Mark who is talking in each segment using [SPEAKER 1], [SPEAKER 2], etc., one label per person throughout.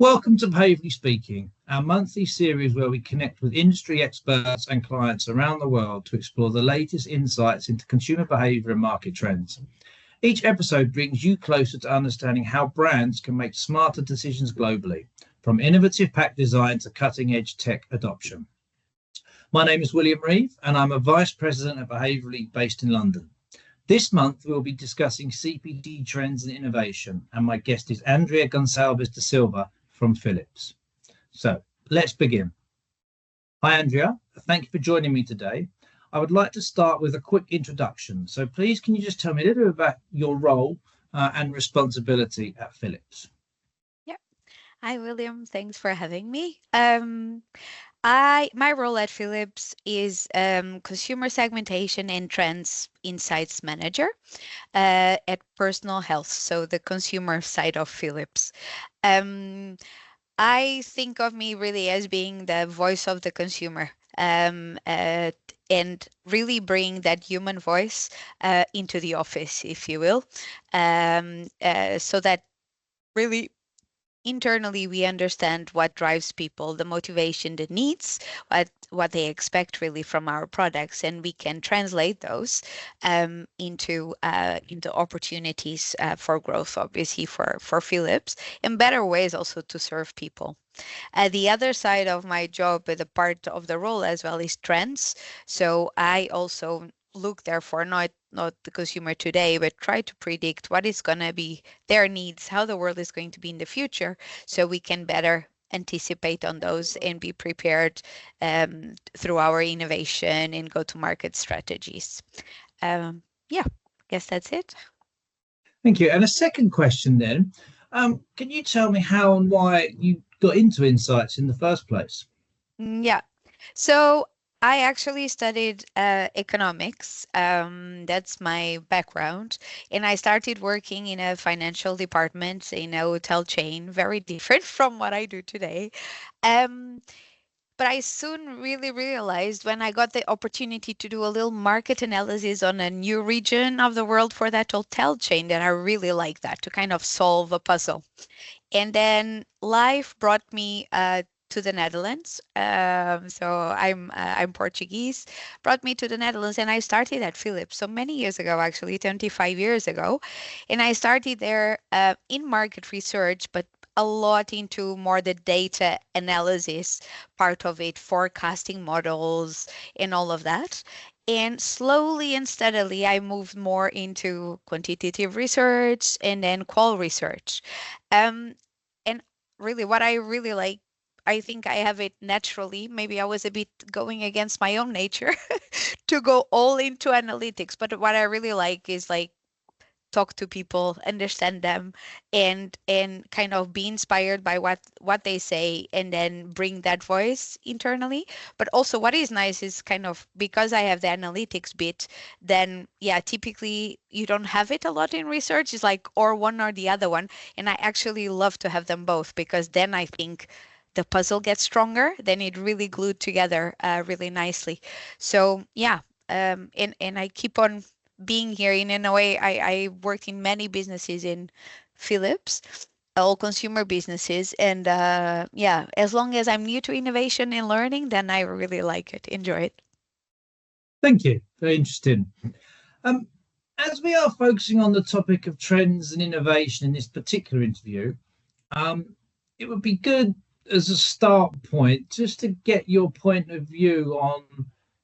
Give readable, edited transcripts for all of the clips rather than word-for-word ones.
[SPEAKER 1] Welcome to Behaviourally Speaking, our monthly series where we connect with industry experts and clients around the world to explore the latest insights into consumer behaviour and market trends. Each episode brings you closer to understanding how brands can make smarter decisions globally, from innovative pack design to cutting-edge tech adoption. My name is William Reeve, and I'm a Vice President at Behaviourally based in London. This month, we'll be discussing CPG trends and innovation, and my guest is Andrea Gonçalves da Silva from Philips. So let's begin. Hi, Andrea. Thank you for joining me today. I would like to start with a quick introduction. So please, can you just tell me a little bit about your role and responsibility at Philips?
[SPEAKER 2] Yeah. Hi, William. Thanks for having me. My role at Philips is consumer segmentation and trends insights manager at personal health, so the consumer side of Philips. I think of me really as being the voice of the consumer, and really bring that human voice into the office, if you will, so that really internally we understand what drives people, the motivation, the needs, what they expect really from our products, and we can translate those into opportunities for growth, obviously for Philips, and better ways also to serve people. The other side of my job, the part of the role as well, is trends. So I also look therefore not the consumer today, but try to predict what is going to be their needs, how the world is going to be in the future, so we can better anticipate on those and be prepared through our innovation and go-to-market strategies. Yeah, I guess that's it.
[SPEAKER 1] Thank you. And a second question then, can you tell me how and why you got into insights in the first place?
[SPEAKER 2] Yeah. So I actually studied economics. That's my background. And I started working in a financial department in a hotel chain, very different from what I do today. Um, but I soon really realized when I got the opportunity to do a little market analysis on a new region of the world for that hotel chain that I really like that to kind of solve a puzzle. And then life brought me to the Netherlands. So I'm Portuguese. Brought me to the Netherlands, and I started at Philips. So many years ago, actually 25 years ago, and I started there in market research, but a lot into more the data analysis part of it, forecasting models, and all of that. And slowly and steadily, I moved more into quantitative research and then qual research. Um, and really, what I really like, I think I have it naturally. Maybe I was a bit going against my own nature to go all into analytics. But what I really like is like talk to people, understand them, and kind of be inspired by what they say, and then bring that voice internally. But also, what is nice is kind of because I have the analytics bit, then yeah, typically you don't have it a lot in research. It's like or one or the other one, and I actually love to have them both because then I think the puzzle gets stronger. Then it really glued together really nicely. So yeah, and I keep on being here in a way. I worked in many businesses in Philips, all consumer businesses, and yeah, as long as I'm new to innovation and learning, then I really like it, enjoy it.
[SPEAKER 1] Thank you. Very interesting. Um, as we are focusing on the topic of trends and innovation in this particular interview, it would be good as a start point just to get your point of view on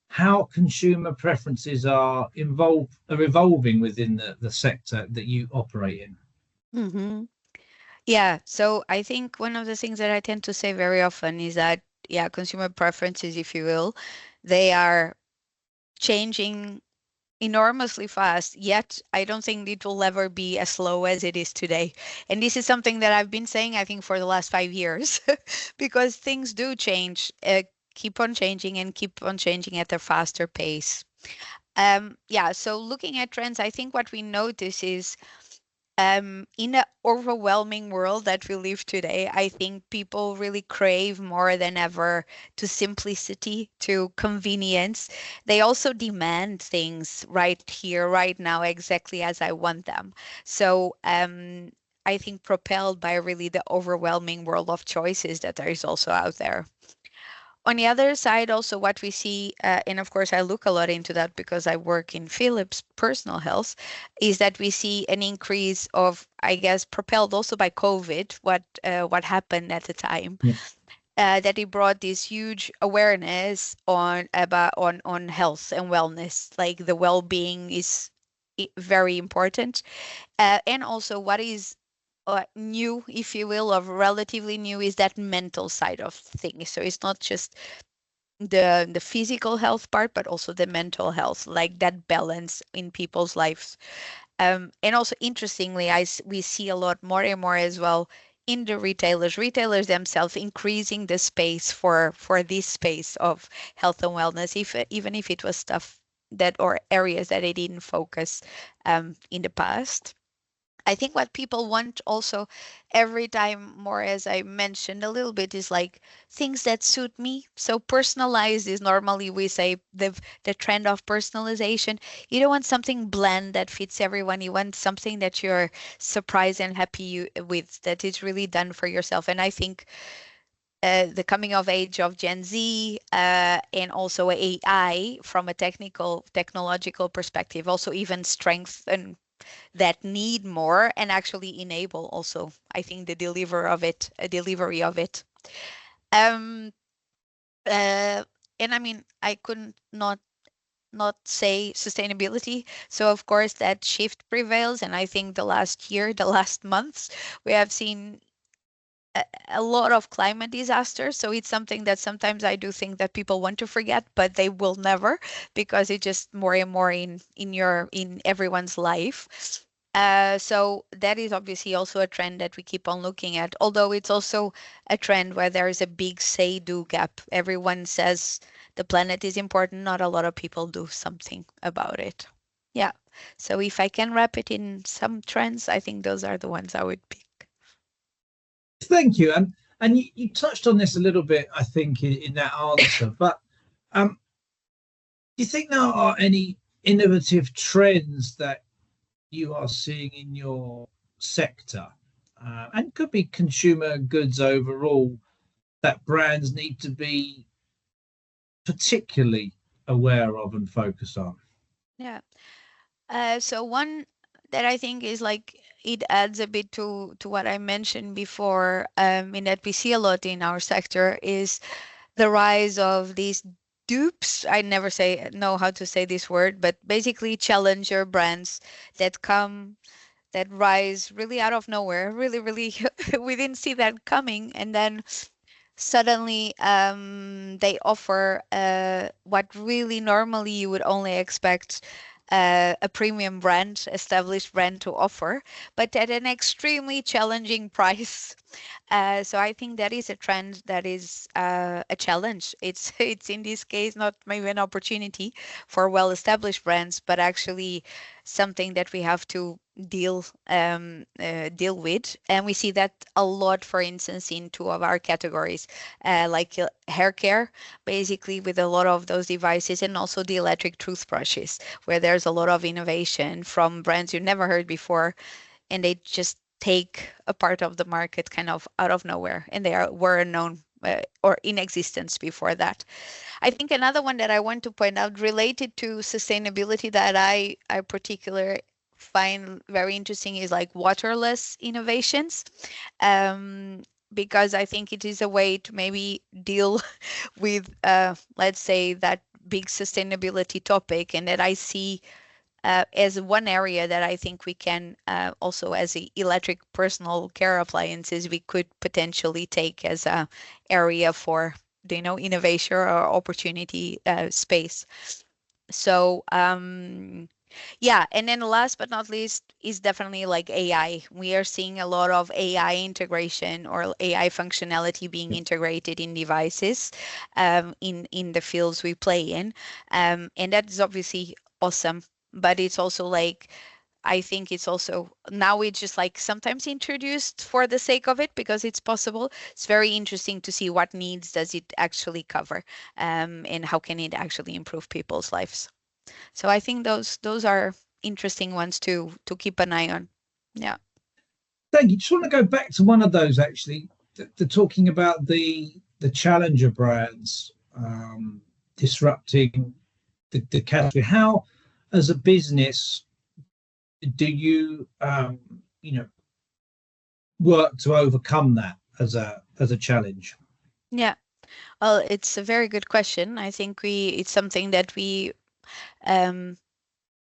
[SPEAKER 1] how consumer preferences are evolving within the sector that you operate in.
[SPEAKER 2] Mm-hmm. Yeah, so I think one of the things that I tend to say very often is that, yeah, consumer preferences, if you will, they are changing enormously fast, yet I don't think it will ever be as slow as it is today. And this is something that I've been saying, I think, for the last 5 years, because things do change, keep on changing and keep on changing at a faster pace. Yeah, so looking at trends, I think what we notice is in an overwhelming world that we live today, I think people really crave more than ever to simplicity, to convenience. They also demand things right here, right now, exactly as I want them. So I think, propelled by really the overwhelming world of choices that there is also out there. On the other side, also what we see, and of course I look a lot into that because I work in Philips personal health, is that we see an increase of, I guess, propelled also by COVID, what happened at the time,
[SPEAKER 1] Yeah.
[SPEAKER 2] that it brought this huge awareness on health and wellness, like the well-being is very important, and also what is new, if you will, of relatively new, is that mental side of things. So it's not just the physical health part, but also the mental health, like that balance in people's lives. And also interestingly, we see a lot more and more as well in the retailers themselves increasing the space for this space of health and wellness, if even if it was stuff that or areas that they didn't focus in the past. I think what people want also every time more, as I mentioned a little bit, is like things that suit me. So personalized is normally we say the trend of personalization. You don't want something bland that fits everyone. You want something that you're surprised and happy with, that is really done for yourself. And I think the coming of age of Gen Z and also AI from a technological perspective also even strengthen that need more and actually enable also, I think, the delivery of it. Um, uh, and I mean, I couldn't not say sustainability. So of course that shift prevails, and I think the last year, the last months, we have seen a lot of climate disasters. So it's something that sometimes I do think that people want to forget, but they will never, because it's just more and more in everyone's life. So that is obviously also a trend that we keep on looking at, although it's also a trend where there is a big say-do gap. Everyone says the planet is important, not a lot of people do something about it. Yeah. So if I can wrap it in some trends, I think those are the ones I would pick.
[SPEAKER 1] Thank you. And you touched on this a little bit, I think, in that answer. But do you think there are any innovative trends that you are seeing in your sector, and could be consumer goods overall, that brands need to be particularly aware of and focus on?
[SPEAKER 2] Yeah. So one that I think is like it adds a bit to what I mentioned before, in that we see a lot in our sector, is the rise of these dupes. I never say know how to say this word, but basically challenger brands that come that rise really out of nowhere, really, really we didn't see that coming, and then suddenly they offer what really normally you would only expect a premium brand, established brand to offer, but at an extremely challenging price. So I think that is a trend that is a challenge. It's in this case not maybe an opportunity for well-established brands, but actually something that we have to deal with. And we see that a lot, for instance, in two of our categories, like hair care, basically with a lot of those devices, and also the electric toothbrushes, where there's a lot of innovation from brands you never heard before, and they just take a part of the market kind of out of nowhere, and were known or in existence before that. I think another one that I want to point out related to sustainability that I particularly find very interesting is like waterless innovations, um, because I think it is a way to maybe deal with, let's say, that big sustainability topic, and that I see as one area that I think we can also, as electric personal care appliances, we could potentially take as a area for innovation or opportunity space. So yeah, and then last but not least is definitely like AI. We are seeing a lot of AI integration or AI functionality being integrated in devices, in the fields we play in, and that is obviously awesome. But it's also like, I think it's also now it's just like sometimes introduced for the sake of it because it's possible. It's very interesting to see what needs does it actually cover, and how can it actually improve people's lives. So I think those are interesting ones to keep an eye on. Yeah.
[SPEAKER 1] Thank you. Just want to go back to one of those actually. The talking about the challenger brands disrupting the category. How, as a business, do you you know work to overcome that as a challenge?
[SPEAKER 2] Yeah. Well, it's a very good question. I think it's something that um,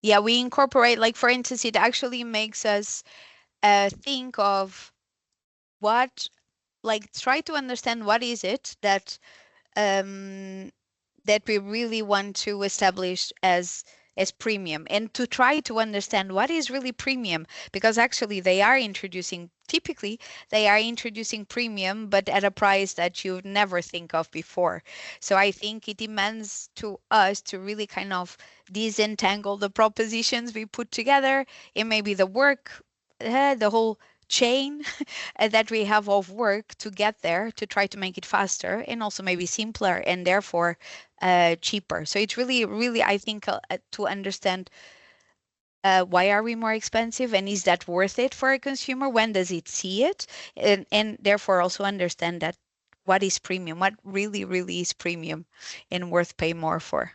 [SPEAKER 2] we incorporate. Like, for instance, it actually makes us think of what, like, try to understand what is it um, that we really want to establish as premium, and to try to understand what is really premium, because actually typically they are introducing premium but at a price that you never think of before. So I think it demands to us to really kind of disentangle the propositions we put together, and maybe the work, the whole chain that we have of work to get there, to try to make it faster and also maybe simpler and therefore cheaper. So it's really, really, I think, to understand why are we more expensive, and is that worth it for a consumer? When does it see it? And therefore also understand that what is premium, what really, really is premium and worth paying more for.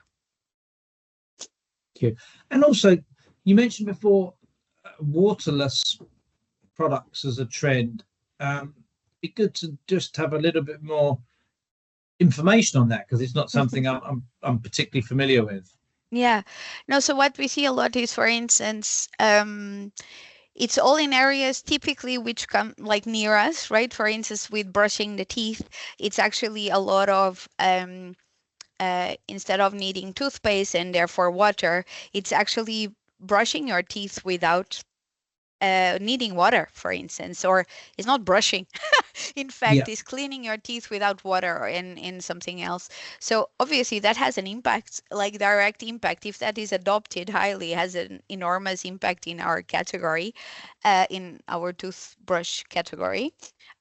[SPEAKER 1] Thank you. And also, you mentioned before waterless products as a trend. Be good to just have a little bit more information on that because it's not something I'm particularly familiar with.
[SPEAKER 2] Yeah. No, so what we see a lot is, for instance, it's all in areas typically which come like near us, right? For instance, with brushing the teeth, it's actually a lot of instead of needing toothpaste and therefore water, it's actually brushing your teeth without needing water, for instance, or it's not brushing. In
[SPEAKER 1] Yeah.
[SPEAKER 2] fact, it's cleaning your teeth without water or in something else. So obviously that has an impact, like direct impact. If that is adopted highly, has an enormous impact in our category, in our toothbrush category.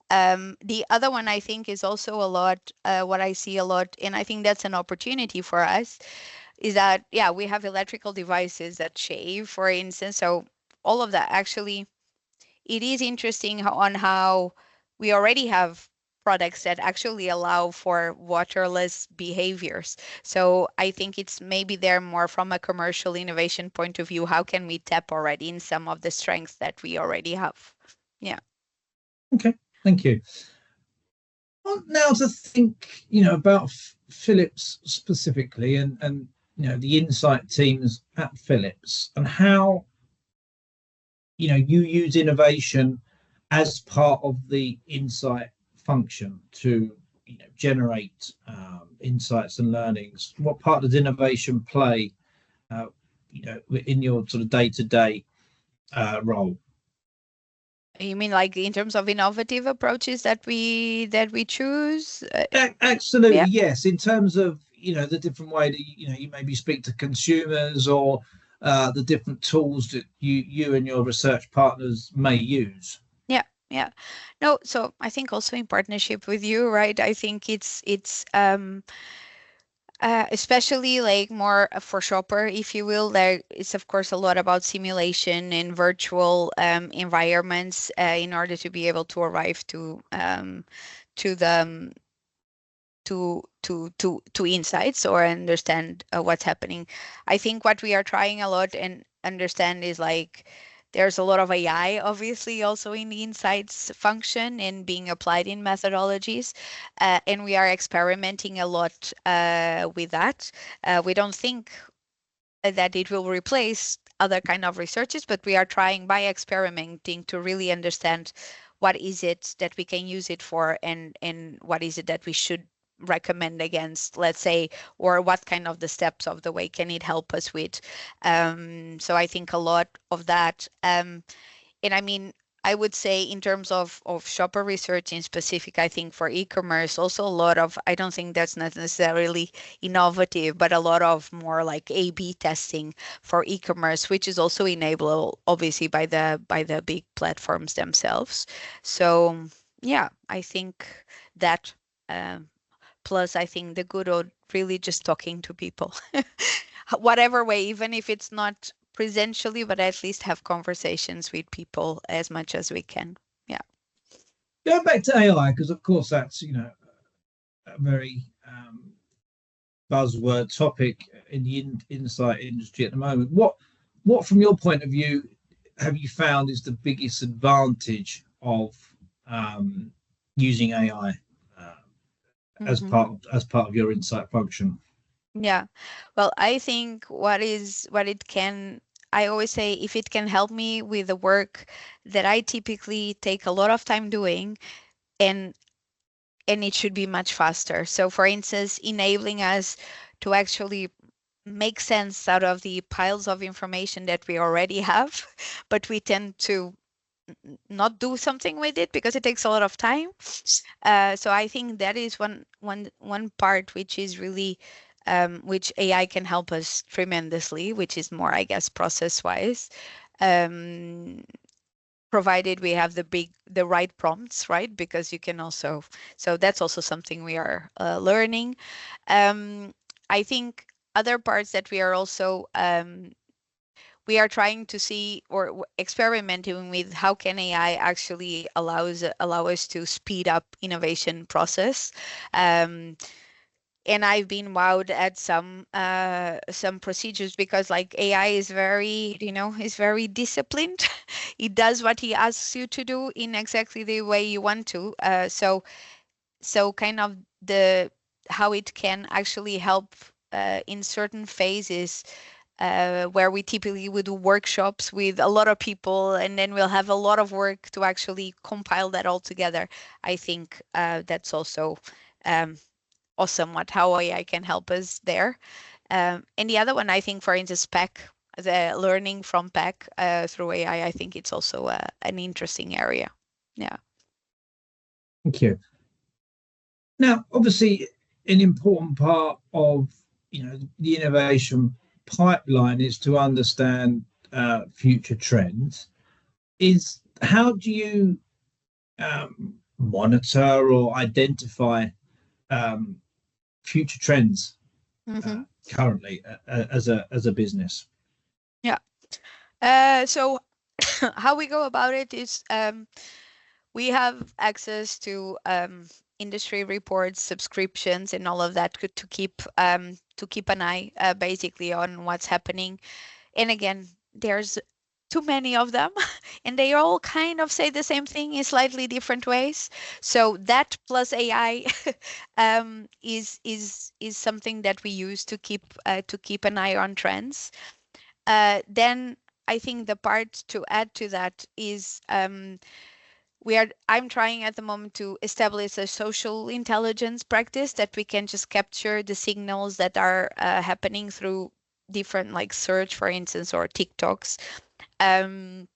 [SPEAKER 2] The other one I think is also a lot, what I see a lot, and I think that's an opportunity for us, is that, yeah, we have electrical devices that shave, for instance. So all of that actually, it is interesting on how we already have products that actually allow for waterless behaviors. So I think it's maybe there more from a commercial innovation point of view. How can we tap already in some of the strengths that we already have? Yeah.
[SPEAKER 1] Okay. Thank you. Well, now to think, about Philips specifically, and the insight teams at Philips, and how you use innovation as part of the insight function to generate insights and learnings. What part does innovation play, in your sort of day-to-day role?
[SPEAKER 2] You mean like in terms of innovative approaches that we choose?
[SPEAKER 1] Absolutely,
[SPEAKER 2] Yeah.
[SPEAKER 1] yes. In terms of the different way that you maybe speak to consumers, or the different tools that you and your research partners may use.
[SPEAKER 2] Yeah, yeah. No, so I think also in partnership with you, right? I think it's especially like more for shopper, if you will. There is of course a lot about simulation and virtual environments in order to be able to arrive to the to insights or understand what's happening. I think what we are trying a lot and understand is like there's a lot of AI obviously also in the insights function and being applied in methodologies, and we are experimenting a lot with that. We don't think that it will replace other kind of researches, but we are trying by experimenting to really understand what is it that we can use it for, and what is it that we should recommend against, let's say, or what kind of the steps of the way can it help us with. So I think a lot of that. And I mean, I would say in terms of shopper research in specific, I think for e-commerce, also a lot of, I don't think that's not necessarily innovative, but a lot of more like A/B testing for e-commerce, which is also enabled obviously by the big platforms themselves. So yeah, I think that plus I think the good old really just talking to people. Whatever way, even if it's not presentially, but at least have conversations with people as much as we can.
[SPEAKER 1] Going back to AI, because of course that's a very buzzword topic in the insight industry at the moment. What from your point of view have you found is the biggest advantage of using AI
[SPEAKER 2] Mm-hmm.
[SPEAKER 1] as part of your insight function?
[SPEAKER 2] Yeah. Well, I think what it can, I always say if it can help me with the work that I typically take a lot of time doing, and it should be much faster. So for instance, enabling us to actually make sense out of the piles of information that we already have, but we tend to not do something with it because it takes a lot of time. So I think that is one part which is really which AI can help us tremendously, which is more, I guess, process wise. Um, Provided we have the right prompts, right? Because you can also, so that's also something we are learning. I think other parts that we are also we are trying to see or experimenting with how can AI actually allow us to speed up innovation process. Um, and I've been wowed at some procedures because like AI is very, is very disciplined. It does what he asks you to do in exactly the way you want to. So kind of the how it can actually help in certain phases where we typically would do workshops with a lot of people, and then we'll have a lot of work to actually compile that all together. I think that's also um, awesome what how AI can help us there. And the other one, I think, for instance, PEC, the learning from PEC through AI, I think it's also an interesting area. Yeah.
[SPEAKER 1] Thank you. Now, obviously, an important part of the innovation pipeline is to understand future trends. Is how do you monitor or identify um, future trends
[SPEAKER 2] Hmm.
[SPEAKER 1] currently as a business?
[SPEAKER 2] Yeah. So how we go about it is we have access to industry reports, subscriptions, and all of that to keep an eye basically on what's happening. And again, there's too many of them, and they all kind of say the same thing in slightly different ways. So that plus AI is something that we use to keep an eye on trends. Then I think the part to add to that is I'm trying at the moment to establish a social intelligence practice that we can just capture the signals that are happening through different like search, for instance, or TikToks, um,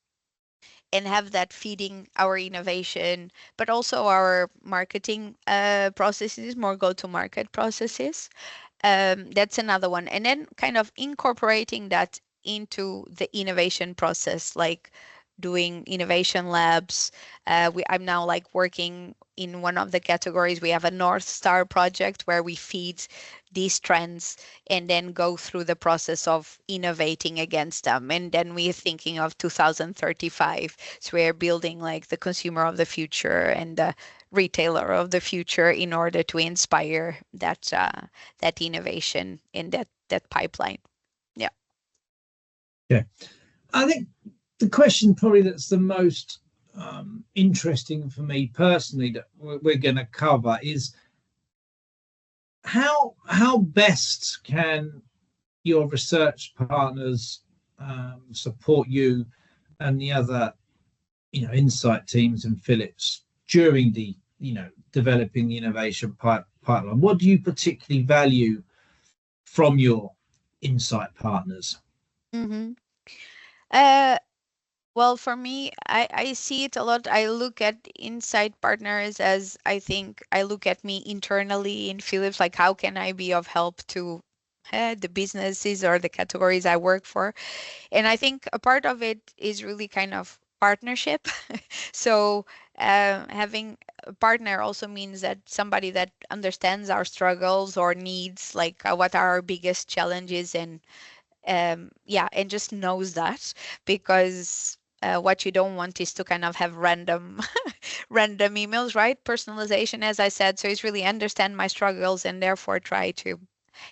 [SPEAKER 2] and have that feeding our innovation, but also our marketing processes, more go-to-market processes. That's another one. And then kind of incorporating that into the innovation process, like doing innovation labs. I'm now like working in one of the categories. We have a North Star project where we feed these trends and then go through the process of innovating against them. And then we're thinking of 2035. So we're building like the consumer of the future and the retailer of the future in order to inspire that innovation in that pipeline. Yeah.
[SPEAKER 1] Yeah, I think the question probably that's the most interesting for me personally that we're going to cover is how best can your research partners support you and the other insight teams and Philips during the developing the innovation pipeline. What do you particularly value from your insight partners?
[SPEAKER 2] Mm-hmm. Uh, well, for me, I see it a lot. I look at inside partners as I think I look at me internally in Philips, like how can I be of help to the businesses or the categories I work for. And I think a part of it is really kind of partnership. So having a partner also means that somebody that understands our struggles or needs, like what are our biggest challenges, and yeah, and just knows that because what you don't want is to kind of have random random emails, right? Personalization, as I said. So it's really understand my struggles and therefore try to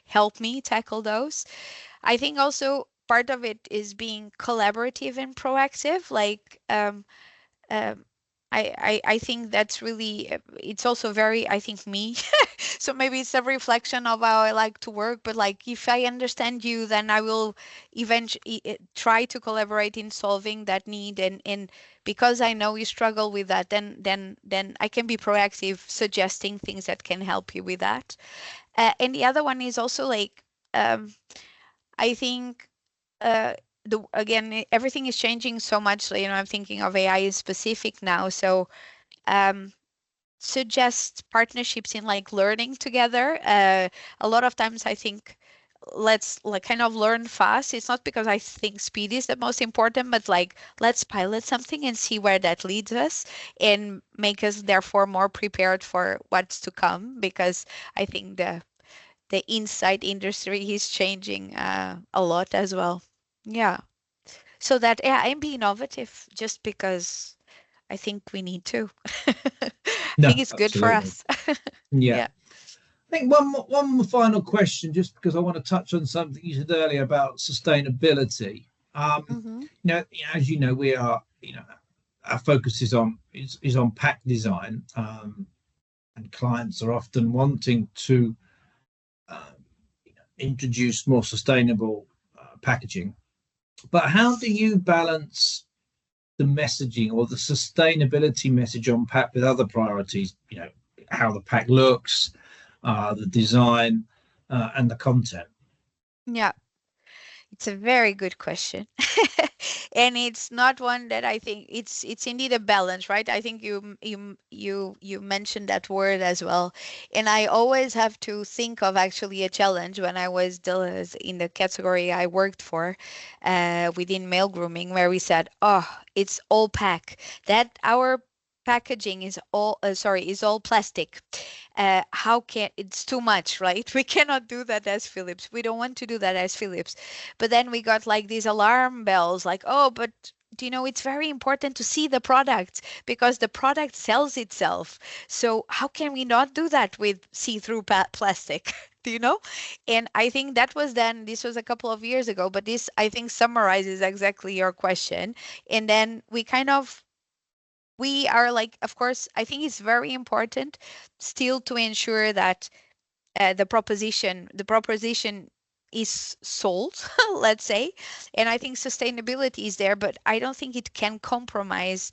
[SPEAKER 2] help me tackle those. I think also part of it is being collaborative and proactive. Like um, I think that's really, it's also very, I think, me. So maybe it's a reflection of how I like to work, but like if I understand you, then I will eventually try to collaborate in solving that need. And because I know you struggle with that, then I can be proactive, suggesting things that can help you with that. And the other one is also like, um, I think everything is changing so much. So, I'm thinking of AI specific now. So um, suggest partnerships in like learning together. A lot of times I think let's like kind of learn fast. It's not because I think speed is the most important, but like let's pilot something and see where that leads us and make us therefore more prepared for what's to come, because I think the inside industry is changing a lot as well. Yeah. So that, yeah, and be innovative just because I think we need to. I
[SPEAKER 1] No,
[SPEAKER 2] think it's good for
[SPEAKER 1] absolutely.
[SPEAKER 2] us.
[SPEAKER 1] Yeah.
[SPEAKER 2] Yeah.
[SPEAKER 1] I think one more final question, just because I want to touch on something you said earlier about sustainability.
[SPEAKER 2] Mm-hmm.
[SPEAKER 1] As you know, we are, our focus is on pack design, and clients are often wanting to uh, introduce more sustainable packaging. But how do you balance the messaging or the sustainability message on pack with other priorities? How the pack looks, the design, and the content.
[SPEAKER 2] Yeah. It's a very good question. And it's not one that I think it's indeed a balance, right? I think you mentioned that word as well. And I always have to think of actually a challenge when I was still in the category I worked for within male grooming, where we said, "Oh, it's all pack." That our packaging is all plastic. How can it's too much, right? We cannot do that as Philips. We don't want to do that as Philips. But then we got like these alarm bells, like, oh, but it's very important to see the product because the product sells itself. So how can we not do that with see-through plastic? Do you know? And I think this was a couple of years ago, but this I think summarizes exactly your question. And then we are like, of course, I think it's very important still to ensure that the proposition is sold, let's say. And I think sustainability is there, but I don't think it can compromise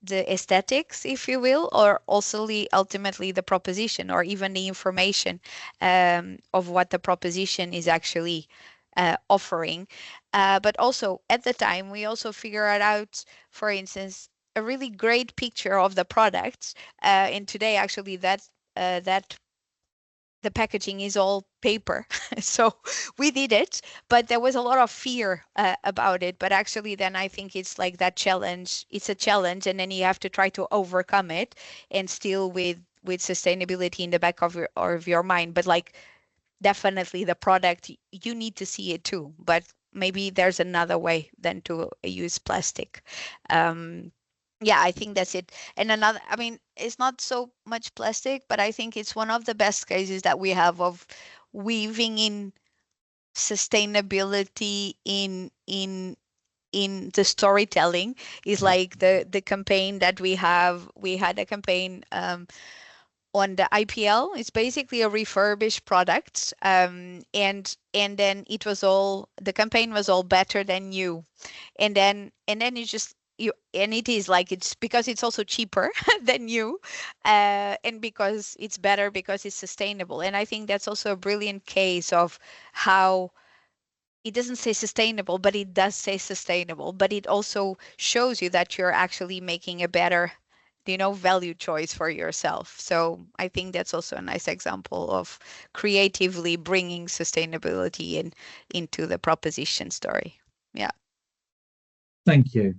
[SPEAKER 2] the aesthetics, if you will, or also ultimately the proposition or even the information of what the proposition is actually offering. But also at the time, we also figure it out, for instance, a really great picture of the product. And today, actually, that the packaging is all paper. So we did it, but there was a lot of fear about it. But actually, then I think it's like that challenge. It's a challenge, and then you have to try to overcome it, and still with sustainability in the back of your mind. But like definitely the product, you need to see it too. But maybe there's another way than to use plastic. Um, yeah, I think that's it. And another, I mean, it's not so much plastic, but I think it's one of the best cases that we have of weaving in sustainability in the storytelling is
[SPEAKER 1] Yeah.
[SPEAKER 2] like the campaign that we had a campaign on the IPL. It's basically a refurbished product, and then the campaign was all better than you, and then you just you and it is like it's because it's also cheaper than you, and because it's better because it's sustainable. And I think that's also a brilliant case of how it doesn't say sustainable, but it does say sustainable. But it also shows you that you're actually making a better, value choice for yourself. So I think that's also a nice example of creatively bringing sustainability into the proposition story. Yeah.
[SPEAKER 1] Thank you.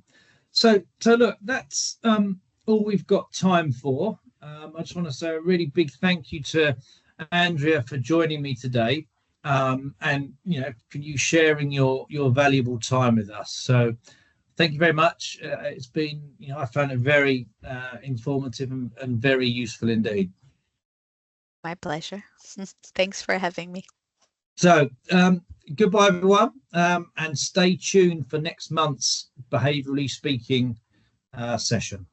[SPEAKER 1] So look, that's all we've got time for. I just want to say a really big thank you to Andrea for joining me today, and for you sharing your valuable time with us. So thank you very much. It's been, I found it very informative and very useful indeed.
[SPEAKER 2] My pleasure. Thanks for having me.
[SPEAKER 1] So, goodbye, everyone, and stay tuned for next month's Behaviourally Speaking session.